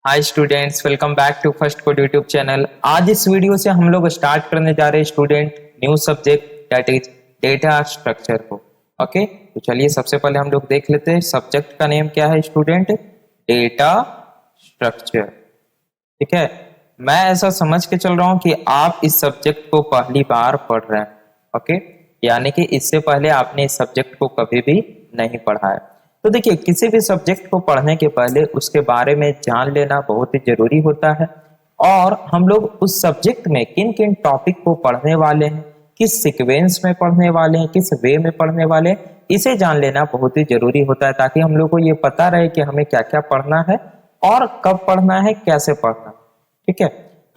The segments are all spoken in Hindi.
Hi students, welcome back to first code YouTube channel. आज इस वीडियो से हम लोग स्टार्ट करने जा रहे हैं student new subject that is data structure को। ओके, तो चलिए सबसे पहले हम लोग देख लेते हैं सब्जेक्ट का नेम क्या है स्टूडेंट, डेटा स्ट्रक्चर। ठीक है, मैं ऐसा समझ के चल रहा हूं कि आप इस सब्जेक्ट को पहली बार पढ़ रहे हैं। ओके, यानी कि इससे पहले आपने इस सब्जेक्ट को कभी भी नहीं पढ़ा है। तो देखिए, किसी भी सब्जेक्ट को पढ़ने के पहले उसके बारे में जान लेना बहुत ही जरूरी होता है, और हम लोग उस सब्जेक्ट में किन किन टॉपिक को पढ़ने वाले हैं, किस सीक्वेंस में पढ़ने वाले हैं, किस वे में पढ़ने वाले हैं, इसे जान लेना बहुत ही जरूरी होता है, ताकि हम लोग को ये पता रहे कि हमें क्या क्या पढ़ना है और कब पढ़ना है, कैसे पढ़ना है। ठीक है,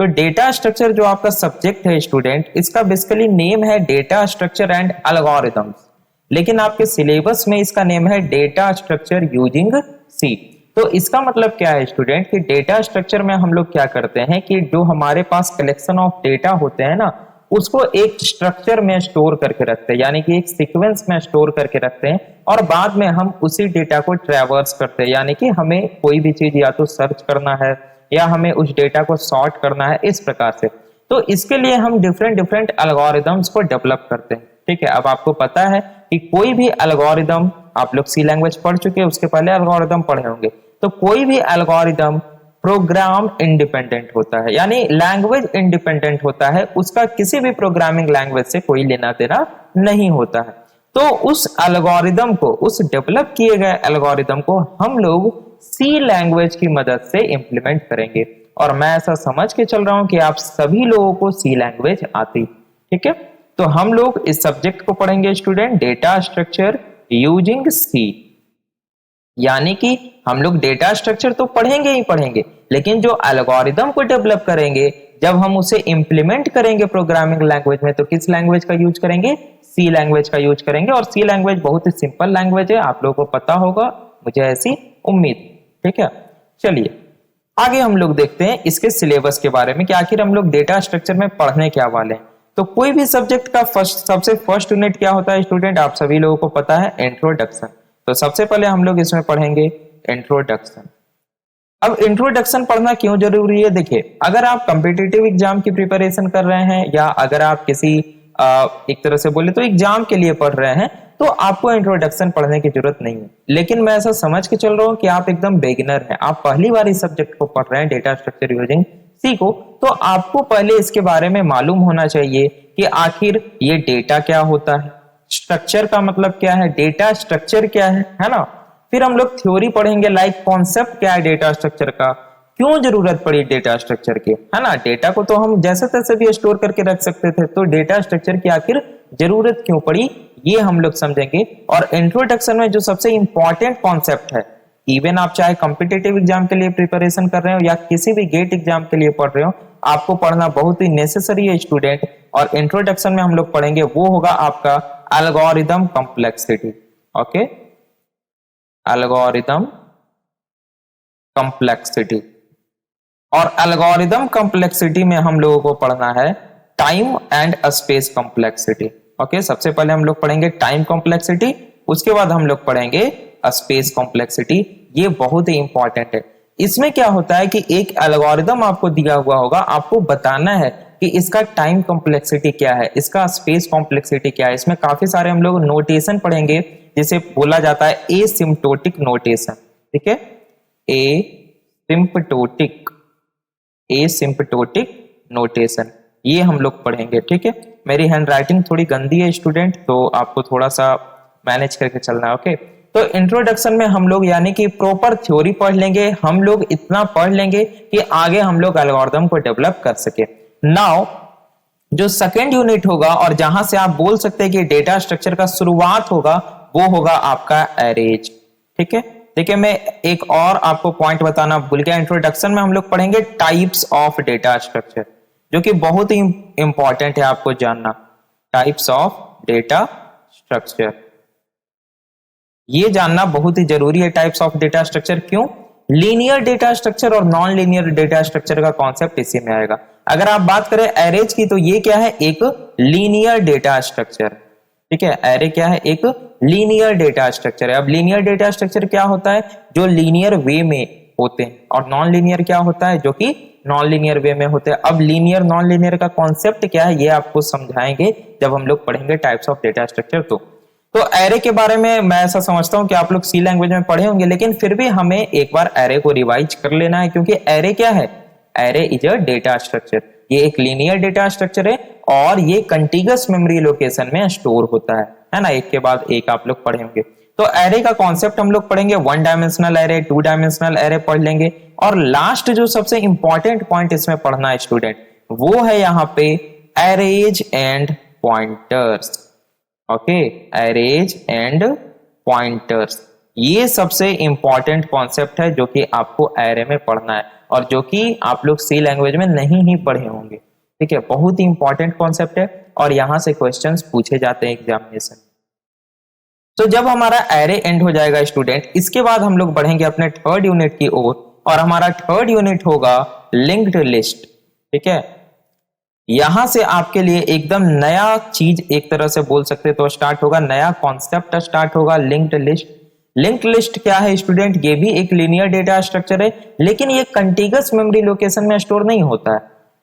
तो डेटा स्ट्रक्चर जो आपका सब्जेक्ट है स्टूडेंट, इसका बेसिकली नेम है डेटा स्ट्रक्चर एंड एल्गोरिथम्स, लेकिन आपके सिलेबस में इसका नेम है डेटा स्ट्रक्चर यूजिंग सी। तो इसका मतलब क्या है स्टूडेंट कि डेटा स्ट्रक्चर में हम लोग क्या करते हैं कि जो हमारे पास कलेक्शन ऑफ डेटा होते हैं ना, उसको एक स्ट्रक्चर में स्टोर करके रखते हैं, यानी कि एक सीक्वेंस में स्टोर करके रखते हैं, और बाद में हम उसी डेटा को ट्रैवर्स करते हैं, यानी कि हमें कोई भी चीज या तो सर्च करना है या हमें उस डेटा को सॉर्ट करना है, इस प्रकार से। तो इसके लिए हम डिफरेंट डिफरेंट एल्गोरिदम्स को डेवलप करते हैं। ठीक है, अब आपको पता है कि कोई भी एल्गोरिदम, आप लोग सी लैंग्वेज पढ़ चुके हैं, उसके पहले एल्गोरिदम पढ़े होंगे, तो कोई भी एल्गोरिदम प्रोग्राम इंडिपेंडेंट होता है, यानी लैंग्वेज इंडिपेंडेंट होता है, उसका किसी भी प्रोग्रामिंग लैंग्वेज से कोई लेना देना नहीं होता है। तो उस एल्गोरिदम को, उस डेवलप किए गए एल्गोरिदम को हम लोग सी लैंग्वेज की मदद से इंप्लीमेंट करेंगे, और मैं ऐसा समझ के चल रहा हूं कि आप सभी लोगों को सी लैंग्वेज आती। ठीक है, तो हम लोग इस सब्जेक्ट को पढ़ेंगे student data structure using C, यानी कि हम लोग डेटा स्ट्रक्चर तो पढ़ेंगे ही पढ़ेंगे, लेकिन जो एल्गोरिदम को डेवलप करेंगे, जब हम उसे इंप्लीमेंट करेंगे प्रोग्रामिंग लैंग्वेज में, तो किस लैंग्वेज का यूज करेंगे? सी लैंग्वेज का यूज करेंगे। और सी लैंग्वेज बहुत ही सिंपल लैंग्वेज है, आप लोगों को पता होगा, मुझे ऐसी उम्मीद। ठीक है, चलिए आगे हम लोग देखते हैं इसके सिलेबस के बारे में कि आखिर हम लोग डेटा स्ट्रक्चर में पढ़ने क्या वाले हैं। तो कोई भी सब्जेक्ट का सबसे फर्स्ट यूनिट क्या होता है स्टूडेंट, आप सभी लोगों को पता है, इंट्रोडक्शन। तो सबसे पहले हम लोग इसमें पढ़ेंगे इंट्रोडक्शन। अब इंट्रोडक्शन पढ़ना क्यों जरूरी है? देखिए, अगर आप कॉम्पिटिटिव एग्जाम की प्रिपरेशन कर रहे हैं, या अगर आप किसी एक तरह से बोले तो एग्जाम के लिए पढ़ रहे हैं, तो आपको इंट्रोडक्शन पढ़ने की जरूरत नहीं है। लेकिन मैं ऐसा समझ के चल रहा हूं कि आप एकदम बिगिनर हैं, आप पहली बार इस सब्जेक्ट को पढ़ रहे हैं, डेटा स्ट्रक्चर यूजिंग सी को, तो आपको पहले इसके बारे में मालूम होना चाहिए कि आखिर ये डेटा क्या होता है, स्ट्रक्चर का मतलब क्या है, डेटा स्ट्रक्चर क्या है ना। फिर हम लोग थ्योरी पढ़ेंगे, लाइक कॉन्सेप्ट क्या है डेटा स्ट्रक्चर का, क्यों जरूरत पड़ी डेटा स्ट्रक्चर की, है ना। डेटा को तो हम जैसे तैसे भी स्टोर करके रख सकते थे, तो डेटा स्ट्रक्चर की आखिर जरूरत क्यों पड़ी, ये हम लोग समझेंगे। और इंट्रोडक्शन में जो सबसे इंपॉर्टेंट कॉन्सेप्ट है, इवन आप चाहे कॉम्पिटिटिव एग्जाम के लिए प्रिपरेशन कर रहे हो या किसी भी गेट एग्जाम के लिए पढ़ रहे हो, आपको पढ़ना बहुत ही नेसेसरी है स्टूडेंट। और इंट्रोडक्शन में हम लोग पढ़ेंगे, वो होगा आपका algorithm complexity. Okay, algorithm complexity. और एल्गोरिदम कॉम्प्लेक्सिटी में हम लोगों को पढ़ना है time and space complexity. Okay, सबसे पहले हम लोग पढ़ेंगे टाइम कॉम्प्लेक्सिटी, उसके बाद हम लोग पढ़ेंगे स्पेस कॉम्प्लेक्सिटी। ये बहुत ही इंपॉर्टेंट है। इसमें क्या होता है कि एक एल्गोरिदम आपको दिया हुआ होगा, आपको बताना है कि इसका टाइम कॉम्प्लेक्सिटी क्या है, इसका स्पेस कॉम्प्लेक्सिटी क्या है। इसमें काफी सारे हम लोग नोटेशन पढ़ेंगे, जिसे बोला जाता है एसिम्प्टोटिक नोटेशन। ठीक है, एसिम्प्टोटिक नोटेशन, ये हम लोग पढ़ेंगे। ठीक है, मेरी हैंडराइटिंग थोड़ी गंदी है स्टूडेंट, तो आपको थोड़ा सा मैनेज करके चलना है। ओके, तो इंट्रोडक्शन में हम लोग यानी कि प्रॉपर थ्योरी पढ़ लेंगे, हम लोग इतना पढ़ लेंगे कि आगे हम लोग एल्गोरिदम को डेवलप कर सके। नाउ जो सेकेंड यूनिट होगा, और जहां से आप बोल सकते हैं कि डेटा स्ट्रक्चर का शुरुआत होगा, वो होगा आपका एरेज। ठीक है, देखिए मैं एक और आपको पॉइंट बताना भूल गया, इंट्रोडक्शन में हम लोग पढ़ेंगे टाइप्स ऑफ डेटा स्ट्रक्चर, जो कि बहुत ही इंपॉर्टेंट है आपको जानना। टाइप्स ऑफ डेटा स्ट्रक्चर, ये जानना बहुत ही जरूरी है। टाइप्स ऑफ डेटा स्ट्रक्चर क्यों? लीनियर डेटा स्ट्रक्चर और नॉन लीनियर डेटा स्ट्रक्चर का कॉन्सेप्ट इसी में आएगा। अगर आप बात करें एरेज की, तो ये क्या है, एक लीनियर डेटा स्ट्रक्चर। ठीक है, एरे क्या है, एक लीनियर डेटा स्ट्रक्चर है। अब लीनियर डेटा स्ट्रक्चर क्या होता है? जो लीनियर वे में होते हैं, और नॉन लीनियर क्या होता है, जो कि नॉन लीनियर वे में होते हैं। अब लीनियर नॉन लीनियर का कॉन्सेप्ट क्या है ये आपको समझाएंगे जब हम लोग पढ़ेंगे टाइप्स ऑफ डेटा स्ट्रक्चर। तो एरे के बारे में मैं ऐसा समझता हूं कि आप लोग सी लैंग्वेज में पढ़े होंगे, लेकिन फिर भी हमें एक बार एरे को रिवाइज कर लेना है, क्योंकि एरे क्या है, array is a data structure. ये एक लीनियर डेटा स्ट्रक्चर है और ये कंटीगस मेमोरी लोकेशन में स्टोर होता है ना, एक के बाद एक आप लोग पढ़े होंगे। तो एरे का कॉन्सेप्ट हम लोग पढ़ेंगे, 1 डायमेंशनल एरे, 2 डायमेंशनल एरे पढ़ लेंगे, और लास्ट जो सबसे इंपॉर्टेंट पॉइंट इसमें पढ़ना है स्टूडेंट, वो है यहाँ पे arrays and pointers. Okay, arrays and pointers, ये सबसे इंपॉर्टेंट कॉन्सेप्ट है जो कि आपको एरे में पढ़ना है, और जो कि आप लोग सी लैंग्वेज में नहीं ही पढ़े होंगे। ठीक है, बहुत ही इंपॉर्टेंट कॉन्सेप्ट है और यहां से क्वेश्चंस पूछे जाते हैं एग्जामिनेशन। तो जब हमारा एरे एंड हो जाएगा स्टूडेंट, इसके बाद हम लोग बढ़ेंगे अपने थर्ड यूनिट की ओर, और हमारा थर्ड यूनिट होगा लिंक्ड लिस्ट। ठीक है, यहां से आपके लिए एकदम नया चीज एक तरह से बोल सकते तो स्टार्ट होगा, नया कॉन्सेप्ट स्टार्ट होगा, लिंक्ड लिस्ट। लिंक्ड लिस्ट क्या है स्टूडेंट, ये भी एक लीनियर डेटा स्ट्रक्चर है, लेकिन ये कंटीगस मेमोरी लोकेशन में स्टोर नहीं होता है।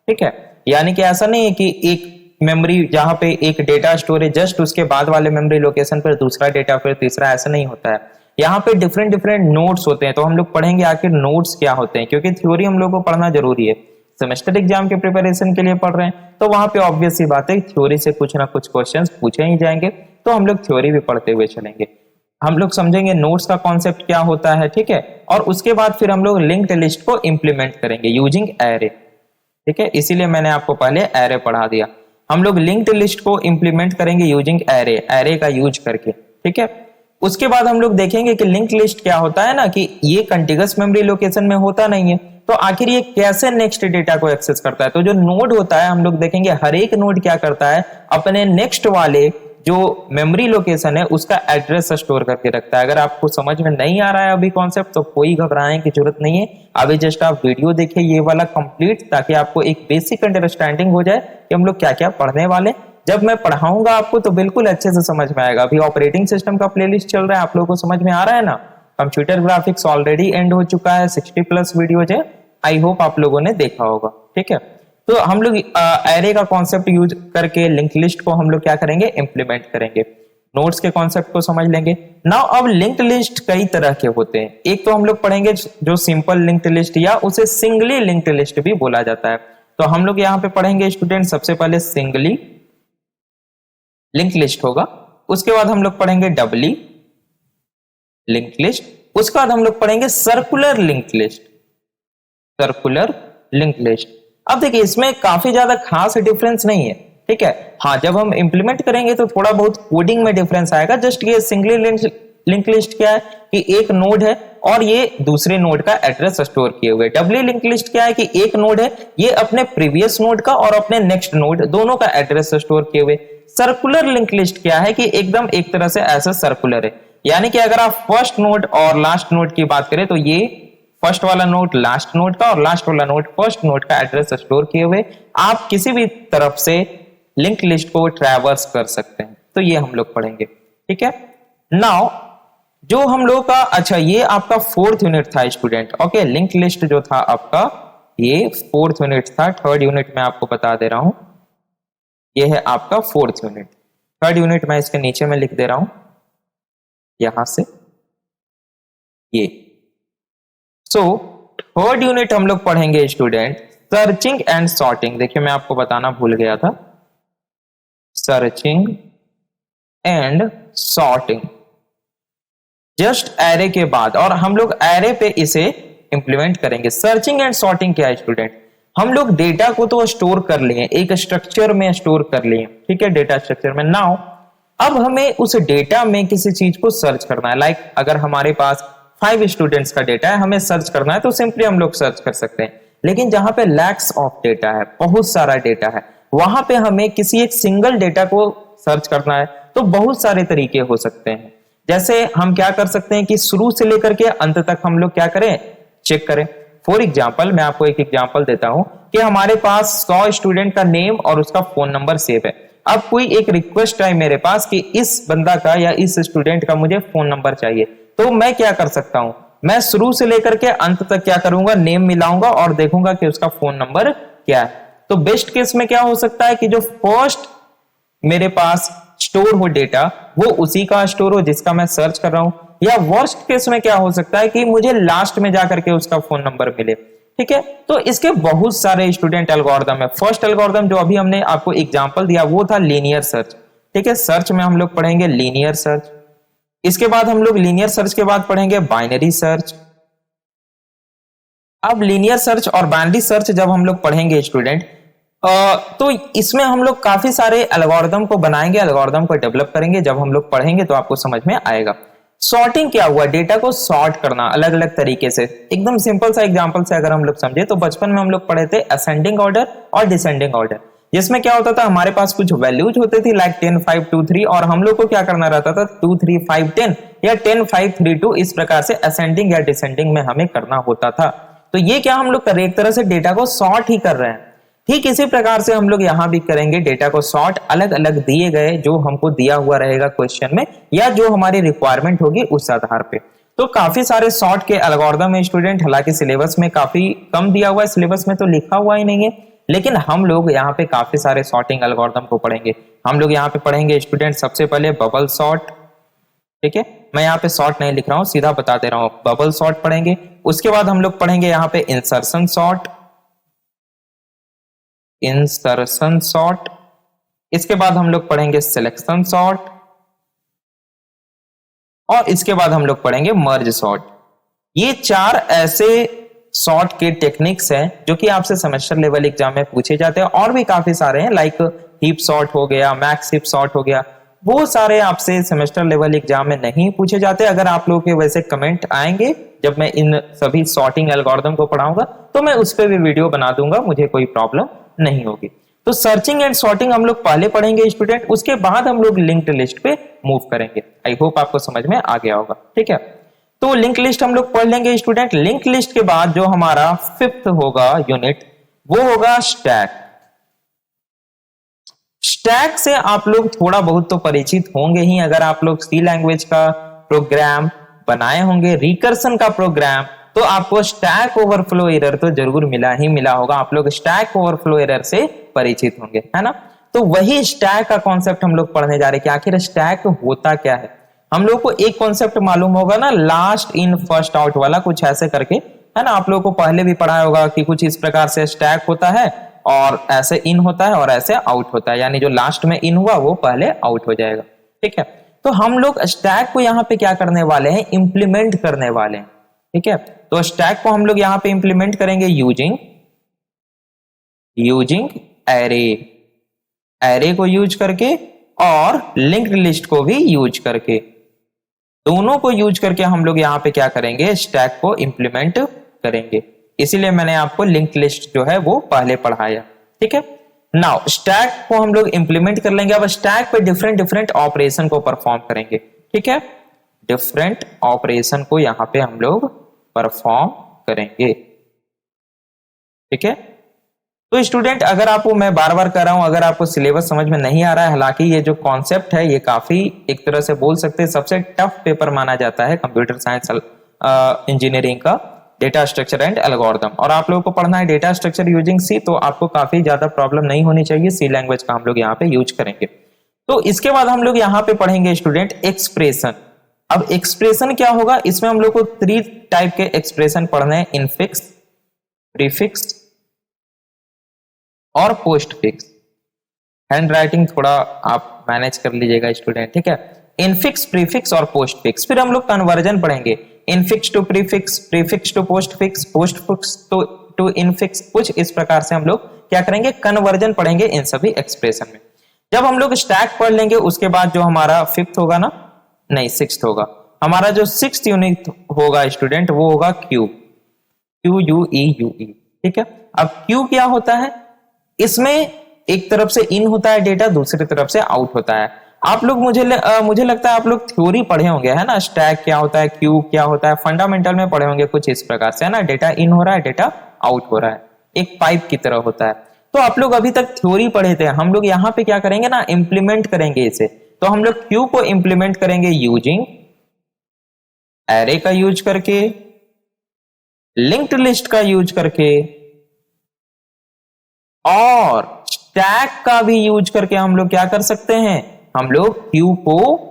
ठीक है, यानी कि ऐसा नहीं है कि एक मेमोरी जहां पे एक डेटा स्टोर है, जस्ट उसके बाद वाले मेमोरी लोकेशन पर दूसरा डेटा, फिर तीसरा, ऐसा नहीं होता है। यहाँ पे डिफरेंट डिफरेंट नोड्स होते हैं। तो हम लोग पढ़ेंगे आखिर नोड्स क्या होते हैं, क्योंकि थ्योरी हम लोग को पढ़ना जरूरी है, सेमेस्टर एग्जाम के प्रिपरेशन के लिए पढ़ रहे हैं, तो वहां पे ऑब्वियस सी बात है थ्योरी से कुछ ना कुछ क्वेश्चंस पूछे ही जाएंगे, तो हम लोग थ्योरी भी पढ़ते हुए चलेंगे। हम लोग समझेंगे नोड्स का कॉन्सेप्ट क्या होता है, ठीक है, और उसके बाद फिर हम लोग लिंक्ड लिस्ट को इंप्लीमेंट करेंगे यूजिंग एरे। ठीक है, इसीलिए मैंने आपको पहले एरे पढ़ा दिया। हम लोग लिंक्ड लिस्ट को इंप्लीमेंट करेंगे यूजिंग एरे, एरे का यूज करके। ठीक है, उसके बाद हम लोग देखेंगे कि लिंक्ड लिस्ट क्या होता है ना, कि ये कंटीगस मेमोरी लोकेशन में होता नहीं है, तो आखिर ये कैसे नेक्स्ट डेटा को एक्सेस करता है। तो जो नोड होता है हम लोग देखेंगे हर एक नोड क्या करता है, अपने नेक्स्ट वाले जो मेमोरी लोकेशन है उसका एड्रेस स्टोर करके रखता है। अगर आपको समझ में नहीं आ रहा है अभी कॉन्सेप्ट, तो कोई घबराने की जरूरत नहीं है, अभी जस्ट आप वीडियो देखिए ये वाला कंप्लीट, ताकि आपको एक बेसिक अंडरस्टैंडिंग हो जाए कि हम लोग क्या क्या पढ़ने वाले। जब मैं पढ़ाऊंगा आपको तो बिल्कुल अच्छे से समझ में आएगा। अभी ऑपरेटिंग सिस्टम का प्लेलिस्ट चल रहा है, आप लोगों को समझ में आ रहा है ना। कंप्यूटर ग्राफिक्स ऑलरेडी एंड हो चुका है, 60+ वीडियोज है, आई होप आप लोगों ने देखा होगा। ठीक है, तो हम लोग एरे का कॉन्सेप्ट यूज करके लिंक लिस्ट को हम लोग क्या करेंगे, इंप्लीमेंट करेंगे। नोड्स के कॉन्सेप्ट को समझ लेंगे। नाउ अब लिंक्ड लिस्ट कई तरह के होते हैं। एक तो हम लोग पढ़ेंगे जो सिंपल लिंक्ड लिस्ट, या उसे सिंगली लिंक्ड लिस्ट भी बोला जाता है। तो हम लोग यहाँ पे पढ़ेंगे स्टूडेंट सबसे पहले सिंगली लिंक्ड लिस्ट होगा, उसके बाद हम लोग पढ़ेंगे डबली लिंक्ड लिस्ट, उसके बाद हम लोग पढ़ेंगे circular linked list, circular linked list. अब देखिए इसमें काफी ज्यादा खास डिफरेंस नहीं है। ठीक है, हाँ जब हम इंप्लीमेंट करेंगे तो थोड़ा बहुत कोडिंग में डिफरेंस आएगा। जस्ट ये सिंगली लिंक लिस्ट क्या है कि एक नोड है और ये दूसरे नोड का एड्रेस स्टोर किए हुए। डबली लिंक लिस्ट क्या है कि एक नोड है, ये अपने प्रीवियस नोड का और अपने नेक्स्ट नोड दोनों का एड्रेस स्टोर किए हुए। सर्कुलर लिंक लिस्ट क्या है कि एकदम एक तरह से ऐसा सर्कुलर है, यानी कि अगर आप फर्स्ट नोड और लास्ट नोड की बात करें तो ये फर्स्ट वाला नोड लास्ट नोड का और लास्ट वाला नोड फर्स्ट नोड का एड्रेस स्टोर किए हुए आप किसी भी तरफ से लिंक लिस्ट को ट्रैवर्स कर सकते हैं। तो ये हम लोग पढ़ेंगे। ठीक है, नाउ जो हम लोग का, अच्छा ये आपका 4th यूनिट था स्टूडेंट। ओके, लिंक लिस्ट जो था आपका ये 4th यूनिट था। 3rd यूनिट में आपको बता दे रहा हूं, ये है आपका 4th यूनिट। 3rd यूनिट मैं इसके नीचे में लिख दे रहा हूं यहां से ये। सो 3rd यूनिट हम लोग पढ़ेंगे स्टूडेंट सर्चिंग एंड सॉर्टिंग। देखिए मैं आपको बताना भूल गया था, searching and sorting just array के बाद, और हम लोग एरे पे इसे इंप्लीमेंट करेंगे। सर्चिंग एंड सॉर्टिंग क्या है स्टूडेंट, हम लोग डेटा को तो स्टोर कर लिए, एक स्ट्रक्चर में स्टोर कर लिए, ठीक है, डेटा स्ट्रक्चर में। नाउ अब हमें उस डेटा में किसी चीज को सर्च करना है। लाइक अगर हमारे पास 5 स्टूडेंट्स का डेटा है, हमें सर्च करना है तो सिंपली हम लोग सर्च कर सकते हैं। लेकिन जहां पे लैक्स ऑफ डेटा है, बहुत सारा डेटा है, वहां पे हमें किसी एक सिंगल डेटा को सर्च करना है तो बहुत सारे तरीके हो सकते हैं। जैसे हम क्या कर सकते हैं कि शुरू से लेकर के अंत तक हम लोग क्या करें, चेक करें। फॉर एग्जाम्पल मैं आपको एक एग्जाम्पल देता हूं कि हमारे पास 100 स्टूडेंट का नेम और उसका फोन नंबर सेव है। अब कोई एक रिक्वेस्ट है मेरे पास कि इस बंदा का या इस स्टूडेंट का मुझे फोन नंबर चाहिए, तो मैं क्या कर सकता हूं, मैं शुरू से लेकर के अंत तक क्या करूंगा, नेम मिलाऊंगा और देखूंगा कि उसका फोन नंबर क्या है। तो बेस्ट केस में क्या हो सकता है कि जो फर्स्ट मेरे पास स्टोर हो डेटा वो उसी का स्टोर हो जिसका मैं सर्च कर रहा हूं, या वर्स्ट केस में क्या हो सकता है कि मुझे लास्ट में जाकर के उसका फोन नंबर मिले। ठीक है, तो इसके बहुत सारे स्टूडेंट एल्गोरिदम है। फर्स्ट एल्गोरिदम जो अभी हमने आपको एग्जांपल दिया वो था लीनियर सर्च। ठीक है, सर्च में हम लोग पढ़ेंगे लीनियर सर्च, इसके बाद हम लोग लीनियर सर्च के बाद पढ़ेंगे बाइनरी सर्च। अब लीनियर सर्च और बाइनरी सर्च जब हम लोग पढ़ेंगे स्टूडेंट, तो इसमें हम लोग काफी सारे एल्गोरिदम को बनाएंगे, एल्गोरिदम को डेवलप करेंगे। जब हम लोग पढ़ेंगे तो आपको समझ में आएगा। सॉर्टिंग क्या हुआ, डेटा को सॉर्ट करना अलग अलग तरीके से। एकदम सिंपल सा एग्जांपल से अगर हम लोग समझे तो बचपन में हम लोग पढ़े थे असेंडिंग ऑर्डर और डिसेंडिंग ऑर्डर, जिसमें क्या होता था हमारे पास कुछ वैल्यूज होते थे लाइक 10 5 2 3 और हम लोग को क्या करना रहता था 2 3 5 10 या 10 5 3 2 इस प्रकार से असेंडिंग या डिसेंडिंग में हमें करना होता था। तो ये क्या हम लोग एक तरह से डेटा को सॉर्ट ही कर रहे हैं। ठीक इसी प्रकार से हम लोग यहां भी करेंगे, डेटा को सॉर्ट अलग अलग दिए गए जो हमको दिया हुआ रहेगा क्वेश्चन में या जो हमारी रिक्वायरमेंट होगी उस आधार पे। तो काफी सारे सॉर्ट के एल्गोरिदम है स्टूडेंट, हालांकि सिलेबस में काफी कम दिया हुआ है, सिलेबस में तो लिखा हुआ ही नहीं है, लेकिन हम लोग यहाँ पे काफी सारे सॉर्टिंग एल्गोरिदम को पढ़ेंगे। हम लोग यहाँ पे पढ़ेंगे स्टूडेंट सबसे पहले बबल सॉर्ट। ठीक है, मैं यहाँ पे सॉर्ट नहीं लिख रहा हूँ, सीधा बता दे रहा हूँ, बबल सॉर्ट पढ़ेंगे। उसके बाद हम लोग पढ़ेंगे यहाँ पे इंसर्शन सॉर्ट, इंसर्शन सॉर्ट। इसके बाद हम लोग पढ़ेंगे सिलेक्शन सॉर्ट और इसके बाद हम लोग पढ़ेंगे मर्ज सॉर्ट। ये चार ऐसे सॉर्ट के टेक्निक्स हैं जो कि आपसे सेमेस्टर लेवल एग्जाम में पूछे जाते हैं, और भी काफी सारे हैं लाइक हीप सॉर्ट हो गया, मैक्स हीप सॉर्ट हो गया, वो सारे आपसे सेमेस्टर लेवल एग्जाम में नहीं पूछे जाते। अगर आप लोगों के वैसे कमेंट आएंगे जब मैं इन सभी सॉर्टिंग एल्गोरिदम को पढ़ाऊंगा तो मैं उस पर भी वीडियो बना दूंगा, मुझे कोई प्रॉब्लम नहीं होगी। तो सर्चिंग एंड सॉर्टिंग हम लोग पहले पढ़ेंगे स्टूडेंट, उसके बाद हम लोग लिंक्ड लिस्ट पे मूव करेंगे। आई होप आपको समझ में आ गया होगा। ठीक है, तो लिंक लिस्ट हम लोग पढ़ लेंगे स्टूडेंट। लिंक लिस्ट के बाद जो हमारा फिफ्थ होगा यूनिट वो होगा स्टैक। स्टैक से आप लोग थोड़ा बहुत तो परिचित होंगे ही, अगर आप लोग सी लैंग्वेज का प्रोग्राम बनाए होंगे, रिकर्सन का प्रोग्राम, तो आपको स्टैक ओवरफ्लो एरर तो जरूर मिला ही मिला होगा। आप लोग स्टैक ओवरफ्लो एरर से परिचित होंगे, है ना। तो वही स्टैक का कॉन्सेप्ट हम लोग पढ़ने जा रहे हैं कि आखिर स्टैक होता क्या है। हम लोग को एक कॉन्सेप्ट मालूम होगा ना, लास्ट इन फर्स्ट आउट वाला, कुछ ऐसे करके, है ना। आप लोगों को पहले भी पढ़ाया होगा कि कुछ इस प्रकार से स्टैक होता है और ऐसे इन होता है और ऐसे आउट होता है, यानी जो लास्ट में इन हुआ वो पहले आउट हो जाएगा। ठीक है, तो हम लोग स्टैक को यहाँ पे क्या करने वाले हैं, इंप्लीमेंट करने वाले हैं। ठीक है, तो स्टैक को हम लोग यहाँ पे इंप्लीमेंट करेंगे यूजिंग एरे, एरे को यूज करके और लिंक्ड लिस्ट को भी यूज करके, दोनों को यूज करके हम लोग यहाँ पे क्या करेंगे, स्टैक को इंप्लीमेंट करेंगे। इसीलिए मैंने आपको लिंक्ड लिस्ट जो है वो पहले पढ़ाया। ठीक है, नाउ स्टैक को हम लोग इंप्लीमेंट कर लेंगे। अब स्टैक पे डिफरेंट डिफरेंट ऑपरेशन को परफॉर्म करेंगे। ठीक है, डिफरेंट ऑपरेशन को यहाँ पे हम लोग परफॉर्म करेंगे। ठीक है, तो स्टूडेंट अगर आपको, मैं बार बार कर रहा हूं, अगर आपको सिलेबस समझ में नहीं आ रहा है, हालांकि ये जो कॉन्सेप्ट है ये काफी एक तरह से बोल सकते हैं सबसे टफ पेपर माना जाता है कंप्यूटर साइंस इंजीनियरिंग का, डेटा स्ट्रक्चर एंड एल्गोरिथम, और आप लोगों को पढ़ना है डेटा स्ट्रक्चर यूजिंग सी, तो आपको काफी ज्यादा प्रॉब्लम नहीं होनी चाहिए। सी लैंग्वेज का हम लोग यहाँ पे यूज करेंगे। तो इसके बाद हम लोग यहाँ पे पढ़ेंगे स्टूडेंट एक्सप्रेशन। अब एक्सप्रेशन क्या होगा, इसमें हम लोग को 3 टाइप के एक्सप्रेशन पढ़ने हैं, इनफिक्स, प्रीफिक्स और पोस्ट फिक्स। हैंड राइटिंग थोड़ा आप मैनेज कर लीजिएगा स्टूडेंट। ठीक है, इनफिक्स, प्रीफिक्स और पोस्ट फिक्स। फिर हम लोग कन्वर्जन पढ़ेंगे, infix to prefix, prefix to postfix, postfix to infix. कुछ इस प्रकार से हम लोग क्या करेंगे, कन्वर्जन पढ़ेंगे इन सभी एक्सप्रेशन में। जब हम लोग स्टैक पढ़ लेंगे उसके बाद जो हमारा फिफ्थ होगा ना, नहीं सिक्स्थ होगा, हमारा जो सिक्स्थ यूनिट होगा स्टूडेंट वो होगा क्यू, QUEUE। ठीक है, अब क्यू क्या होता है, इसमें एक तरफ से इन होता है डेटा, दूसरी तरफ से आउट होता है। आप लोग मुझे लगता है आप लोग थ्योरी पढ़े होंगे, है ना, स्टैक क्या होता है, क्यू क्या होता है, फंडामेंटल में पढ़े होंगे कुछ इस प्रकार से, है ना। डेटा इन हो रहा है, डेटा आउट हो रहा है, एक पाइप की तरह होता है। तो आप लोग अभी तक थ्योरी पढ़े थे, हम लोग यहाँ पे क्या करेंगे ना, इंप्लीमेंट करेंगे इसे। तो हम लोग क्यू को इंप्लीमेंट करेंगे यूजिंग एरे का यूज करके लिंक्ड लिस्ट का यूज करके और स्टैक का भी यूज करके हम लोग क्या कर सकते हैं, हम लोग क्यू को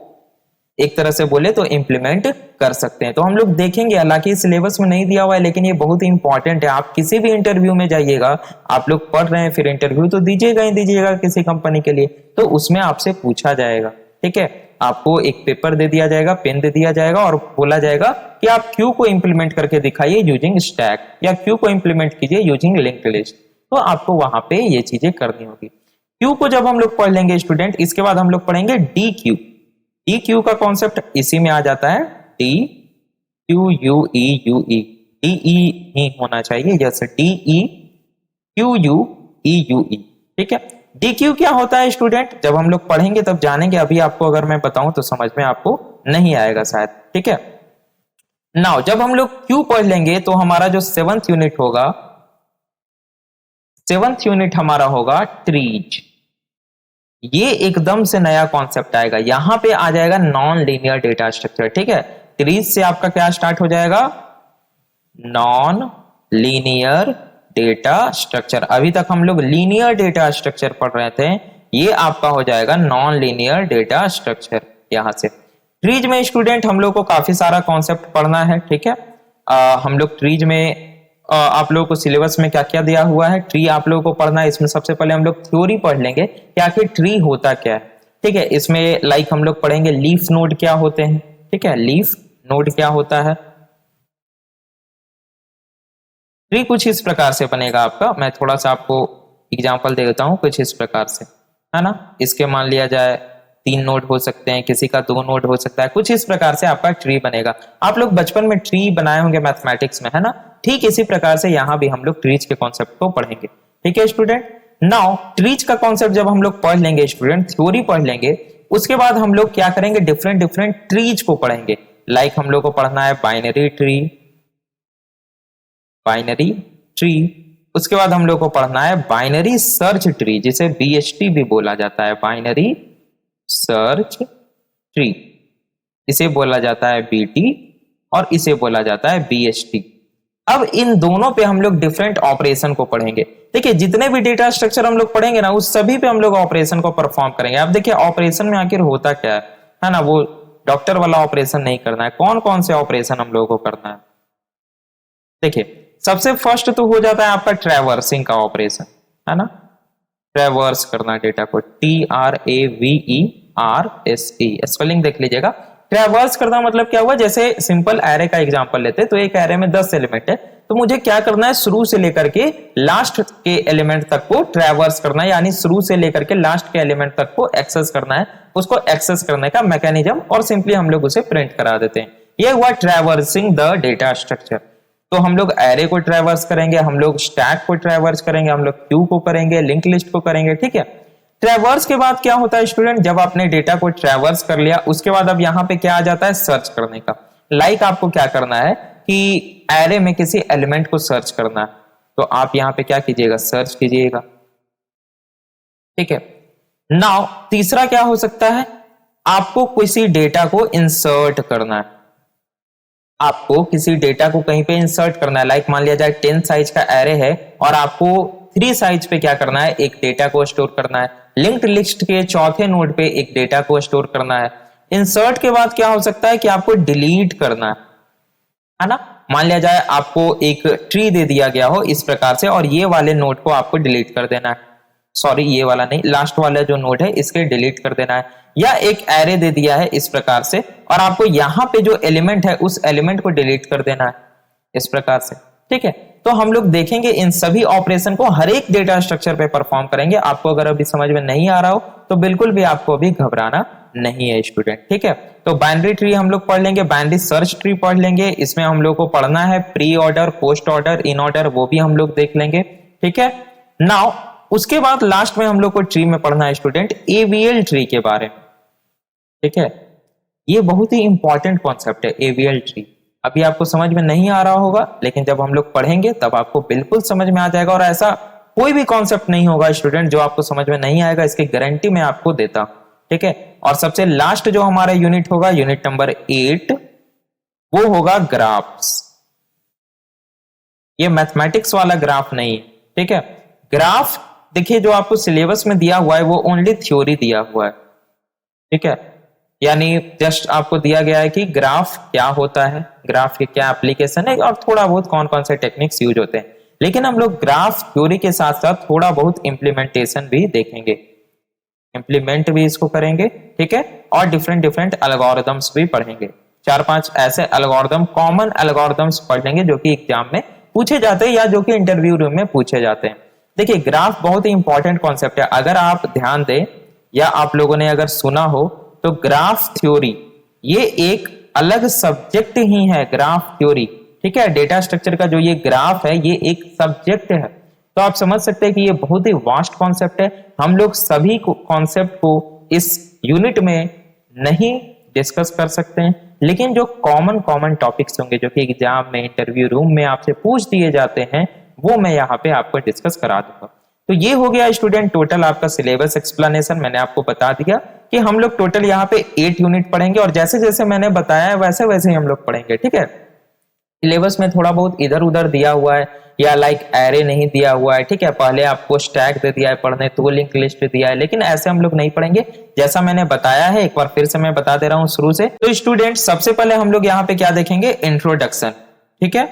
एक तरह से बोले तो इंप्लीमेंट कर सकते हैं। तो हम लोग देखेंगे, हालांकि सिलेबस में नहीं दिया हुआ है लेकिन ये बहुत ही इंपॉर्टेंट है। आप किसी भी इंटरव्यू में जाइएगा, आप लोग पढ़ रहे हैं फिर इंटरव्यू तो दीजिएगा ही दीजिएगा किसी कंपनी के लिए, तो उसमें आपसे पूछा जाएगा। ठीक है, आपको एक पेपर दे दिया जाएगा, पेन दे दिया जाएगा और बोला जाएगा कि आप क्यू को इंप्लीमेंट करके दिखाइए यूजिंग स्टैक, या क्यू को इंप्लीमेंट कीजिए यूजिंग लिंक्ड लिस्ट। तो आपको वहां पे ये चीजें करनी होगी। क्यू को जब हम लोग पढ़ लेंगे स्टूडेंट, इसके बाद हम लोग पढ़ेंगे डी क्यू। डी क्यू का कॉन्सेप्ट इसी में आ जाता है, D Q U E U E, D E ही होना चाहिए, जैसे D E Q U E U E. ठीक है, डी क्यू क्या होता है स्टूडेंट, जब हम लोग पढ़ेंगे तब जानेंगे, अभी आपको अगर मैं बताऊं तो समझ में आपको नहीं आएगा शायद। ठीक है, नाउ जब हम लोग क्यू पढ़ लेंगे तो हमारा जो सेवंथ यूनिट होगा, सेवंथ यूनिट हमारा होगा ट्रीज। ये एकदम से नया कॉन्सेप्ट आएगा, यहां पे आ जाएगा नॉन लीनियर डेटा स्ट्रक्चर। ठीक है, ट्रीज से आपका क्या स्टार्ट हो जाएगा, नॉन लीनियर डेटा स्ट्रक्चर। अभी तक हम लोग लीनियर डेटा स्ट्रक्चर पढ़ रहे थे, ये आपका हो जाएगा नॉन लीनियर डेटा स्ट्रक्चर। यहां से ट्रीज में स्टूडेंट हम लोग को काफी सारा कॉन्सेप्ट पढ़ना है। ठीक है, हम लोग ट्रीज में आप लोगों को सिलेबस में क्या क्या दिया हुआ है, ट्री आप लोगों को पढ़ना है। इसमें सबसे पहले हम लोग थ्योरी पढ़ लेंगे कि आखिर ट्री होता क्या है। ठीक है, इसमें लाइक हम लोग पढ़ेंगे लीफ नोड क्या होते हैं। ठीक है, लीफ नोड क्या होता है। ट्री कुछ इस प्रकार से बनेगा आपका, मैं थोड़ा सा आपको एग्जांपल दे देता हूं, कुछ इस प्रकार से, है ना। इसके मान लिया जाए 3 नोड हो सकते हैं, किसी का 2 नोड हो सकता है, कुछ इस प्रकार से आपका ट्री बनेगा। आप लोग बचपन में ट्री बनाए होंगे मैथमेटिक्स में, है ना। ठीक इसी प्रकार से यहां भी हम लोग ट्रीज के कॉन्सेप्ट को पढ़ेंगे। ठीक है स्टूडेंट, नाउ ट्रीज का कॉन्सेप्ट जब हम लोग पढ़ लेंगे स्टूडेंट, थ्योरी पढ़ लेंगे, उसके बाद हम लोग क्या करेंगे, डिफरेंट डिफरेंट ट्रीज को पढ़ेंगे। लाइक हम लोग को पढ़ना है बाइनरी ट्री, बाइनरी ट्री। उसके बाद हम लोग को पढ़ना है बाइनरी सर्च ट्री, जिसे बीएसटी भी बोला जाता है, बाइनरी सर्च ट्री। इसे बोला जाता है बीटी और इसे बोला जाता है बीएसटी। अब इन दोनों पे हम लोग डिफरेंट ऑपरेशन को पढ़ेंगे। देखिए, जितने भी डेटा स्ट्रक्चर हम लोग पढ़ेंगे ना, उस सभी पे हम लोग ऑपरेशन को परफॉर्म करेंगे। अब देखिए ऑपरेशन में आखिर होता क्या है ना, वो डॉक्टर वाला ऑपरेशन नहीं करना है। कौन कौन से ऑपरेशन हम लोगों को करना है, देखिए सबसे फर्स्ट तो हो जाता है आपका ट्रैवर्सिंग का ऑपरेशन, है ना। ट्रैवर्स करना डेटा को, TRAVERSE, स्पेलिंग देख लीजिएगा। ट्रैवर्स करना मतलब क्या हुआ, जैसे सिंपल एरे का एग्जांपल लेते हैं, तो एक एरे में 10 एलिमेंट है, तो मुझे क्या करना है, शुरू से लेकर के लास्ट के एलिमेंट तक को ट्रैवर्स करना है, यानी शुरू से लेकर के लास्ट के एलिमेंट तक को एक्सेस करना है। उसको एक्सेस करने का मैकेनिज्म, और सिंपली हम लोग उसे प्रिंट करा देते हैं। ये हुआ ट्रैवर्सिंग द डेटा स्ट्रक्चर। तो हम लोग एरे को ट्रैवर्स करेंगे, हम लोग स्टैक को ट्रैवर्स करेंगे, हम लोग क्यू को करेंगे, लिंक लिस्ट को करेंगे। ठीक है, ट्रैवर्स के बाद क्या होता है स्टूडेंट, जब आपने डेटा को ट्रैवर्स कर लिया, उसके बाद अब यहाँ पे क्या आ जाता है, सर्च करने का। लाइक आपको क्या करना है कि एरे में किसी एलिमेंट को सर्च करना है, तो आप यहाँ पे क्या कीजिएगा, सर्च कीजिएगा। ठीक है, नाउ तीसरा क्या हो सकता है, आपको किसी डेटा को इंसर्ट करना है। आपको किसी डेटा को कहीं पे इंसर्ट करना है, लाइक मान लिया जाए 10 साइज का एरे है और आपको 3 साइज पे क्या करना है, एक डेटा को स्टोर करना है। लिंक्ड लिस्ट के चौथे नोड पे एक डेटा को स्टोर करना है। इंसर्ट के बाद क्या हो सकता है कि आपको डिलीट करना है ना। मान लिया जाए आपको एक ट्री दे दिया गया हो इस प्रकार से, और ये वाले नोड को आपको डिलीट कर देना है। सॉरी, ये वाला नहीं, लास्ट वाला जो नोड है इसके डिलीट कर देना है। या एक एरे दे दिया है इस प्रकार से, और आपको यहां पे जो एलिमेंट है उस एलिमेंट को डिलीट कर देना है इस प्रकार से। ठीक है, तो हम लोग देखेंगे इन सभी ऑपरेशन को हर एक डेटा स्ट्रक्चर पे परफॉर्म करेंगे। आपको अगर अभी समझ में नहीं आ रहा हो तो बिल्कुल भी आपको अभी घबराना नहीं है स्टूडेंट। ठीक है, तो बाइनरी ट्री हम लोग पढ़ लेंगे, बाइनरी सर्च ट्री पढ़ लेंगे। इसमें हम लोग को पढ़ना है pre order, post order, in order, वो भी हम लोग देख लेंगे। ठीक है, नाउ उसके बाद लास्ट में हम लोग को ट्री में पढ़ना है स्टूडेंट एवीएल ट्री के बारे में। ठीक है, ये बहुत ही इंपॉर्टेंट कॉन्सेप्ट है एवीएल ट्री। अभी आपको समझ में नहीं आ रहा होगा, लेकिन जब हम लोग पढ़ेंगे तब आपको बिल्कुल समझ में आ जाएगा। और ऐसा कोई भी कॉन्सेप्ट नहीं होगा स्टूडेंट जो आपको समझ में नहीं आएगा, इसकी गारंटी मैं आपको देता हूं। ठीक है, और सबसे लास्ट जो हमारा यूनिट होगा, यूनिट नंबर 8, वो होगा ग्राफ्स। ये मैथमेटिक्स वाला ग्राफ नहीं है, ठीक है। ग्राफ देखिए जो आपको सिलेबस में दिया हुआ है वो ओनली थ्योरी दिया हुआ है, ठीक है। यानी जस्ट आपको दिया गया है कि ग्राफ क्या होता है, ग्राफ के क्या एप्लीकेशन है और थोड़ा बहुत कौन कौन से टेक्निक्स यूज होते हैं। लेकिन हम लोग ग्राफ थ्योरी के साथ साथ थोड़ा बहुत इंप्लीमेंटेशन भी देखेंगे, इंप्लीमेंट भी इसको करेंगे, ठीक है। और डिफरेंट डिफरेंट एल्गोरिथम्स भी पढ़ेंगे, 4-5 ऐसे एल्गोरिथम, कॉमन एल्गोरिथम्स पढ़ लेंगे जो कि एग्जाम में पूछे जाते हैं या जो कि इंटरव्यू रूम में पूछे जाते हैं। देखिए ग्राफ बहुत ही इंपॉर्टेंट कॉन्सेप्ट है, अगर आप ध्यान दें या आप लोगों ने अगर सुना हो तो ग्राफ थ्योरी ये एक अलग सब्जेक्ट ही है, ग्राफ थ्योरी, ठीक है। डेटा स्ट्रक्चर का जो ये ग्राफ है ये एक सब्जेक्ट है, तो आप समझ सकते हैं कि ये बहुत ही वास्ट कॉन्सेप्ट है। हम लोग सभी कॉन्सेप्ट को इस यूनिट में नहीं डिस्कस कर सकते हैं, लेकिन जो कॉमन टॉपिक्स होंगे जो कि एग्जाम में इंटरव्यू रूम में आपसे पूछ दिए जाते हैं वो मैं यहाँ पे आपको डिस्कस करा दूंगा। तो ये हो गया स्टूडेंट टोटल आपका सिलेबस एक्सप्लेनेशन। मैंने आपको बता दिया कि हम लोग टोटल यहाँ पे 8 यूनिट पढ़ेंगे और जैसे जैसे मैंने बताया वैसे वैसे ही हम लोग पढ़ेंगे, ठीक है। सिलेबस में थोड़ा बहुत इधर उधर दिया हुआ है या लाइक एरे नहीं दिया हुआ है, ठीक है। पहले आपको स्टैक दे दिया है पढ़ने, तो लिंक लिस्ट दिया है, लेकिन ऐसे हम लोग नहीं पढ़ेंगे। जैसा मैंने बताया है एक बार फिर से मैं बता दे रहा हूं शुरू से। तो स्टूडेंट सबसे पहले हम लोग यहाँ पे क्या देखेंगे, इंट्रोडक्शन, ठीक है।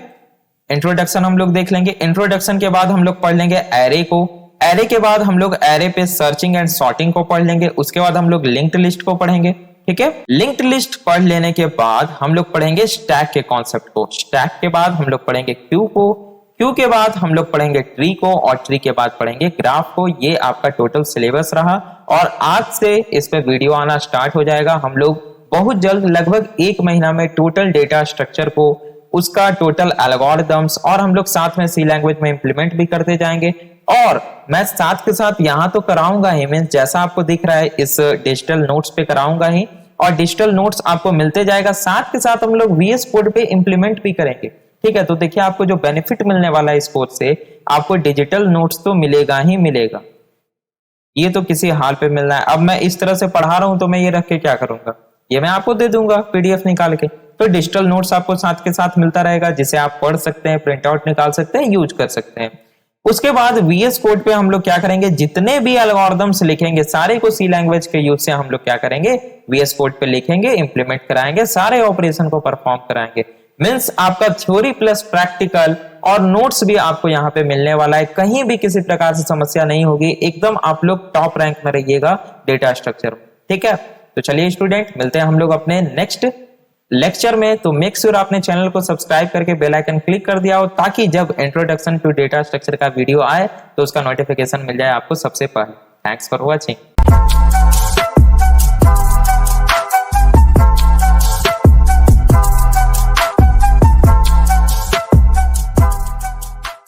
इंट्रोडक्शन हम लोग देख लेंगे। इंट्रोडक्शन के बाद हम लोग पढ़ लेंगे एरे को, एरे के बाद हम लोग एरे पे सर्चिंग एंड सॉर्टिंग को पढ़ लेंगे। उसके बाद हम लोग लिंक्ड लिस्ट को पढ़ेंगे, ठीक है। लिंक्ड लिस्ट पढ़ लेने के बाद हम लोग पढ़ेंगे स्टैक के कॉन्सेप्ट को, स्टैक के बाद हम लोग पढ़ेंगे क्यू को, क्यू के बाद हम लोग पढ़ेंगे ट्री को और ट्री के बाद पढ़ेंगे ग्राफ को। ये आपका टोटल सिलेबस रहा और आज से इस पे वीडियो आना स्टार्ट हो जाएगा। हम लोग बहुत जल्द लगभग 1 महीना में टोटल डेटा स्ट्रक्चर को, उसका टोटल एल्गोरिथम्स और हम लोग साथ में सी लैंग्वेज में इंप्लीमेंट भी करते जाएंगे। और मैं साथ के साथ यहाँ तो कराऊंगा ही, मींस जैसा आपको दिख रहा है इस डिजिटल नोट्स पे कराऊंगा ही और डिजिटल नोट्स आपको मिलते जाएगा, साथ के साथ हम लोग VS कोड पे इंप्लीमेंट भी करेंगे, ठीक है। तो देखिए आपको जो बेनिफिट मिलने वाला है इस कोर्स से, आपको डिजिटल नोट्स तो मिलेगा ही मिलेगा, ये तो किसी हाल पे मिलना है। अब मैं इस तरह से पढ़ा रहा हूं तो मैं ये रख के क्या करूंगा, ये मैं आपको दे दूंगा PDF निकाल के। तो डिजिटल नोट्स आपको साथ के साथ मिलता रहेगा जिसे आप पढ़ सकते हैं, प्रिंट आउट निकाल सकते हैं, यूज कर सकते हैं। उसके बाद VS कोड पे हम लोग क्या करेंगे, जितने भी एल्गोरिथम्स लिखेंगे सारे को सी लैंग्वेज के यूज से हम लोग क्या करेंगे, VS कोड पे लिखेंगे, इंप्लीमेंट कराएंगे, सारे ऑपरेशन को परफॉर्म कराएंगे। मींस आपका थ्योरी प्लस प्रैक्टिकल और नोट्स भी आपको यहाँ पे मिलने वाला है, कहीं भी किसी प्रकार से समस्या नहीं होगी, एकदम आप लोग टॉप रैंक में रहिएगा डेटा स्ट्रक्चर में, ठीक है। तो चलिए स्टूडेंट मिलते हैं हम लोग अपने नेक्स्ट लेक्चर में। तो मेक श्योर आपने चैनल को सब्सक्राइब करके बेल आइकन क्लिक कर दिया हो ताकि जब इंट्रोडक्शन टू डेटा स्ट्रक्चर का वीडियो आए तो उसका नोटिफिकेशन मिल जाए आपको सबसे पहले। Thanks for watching.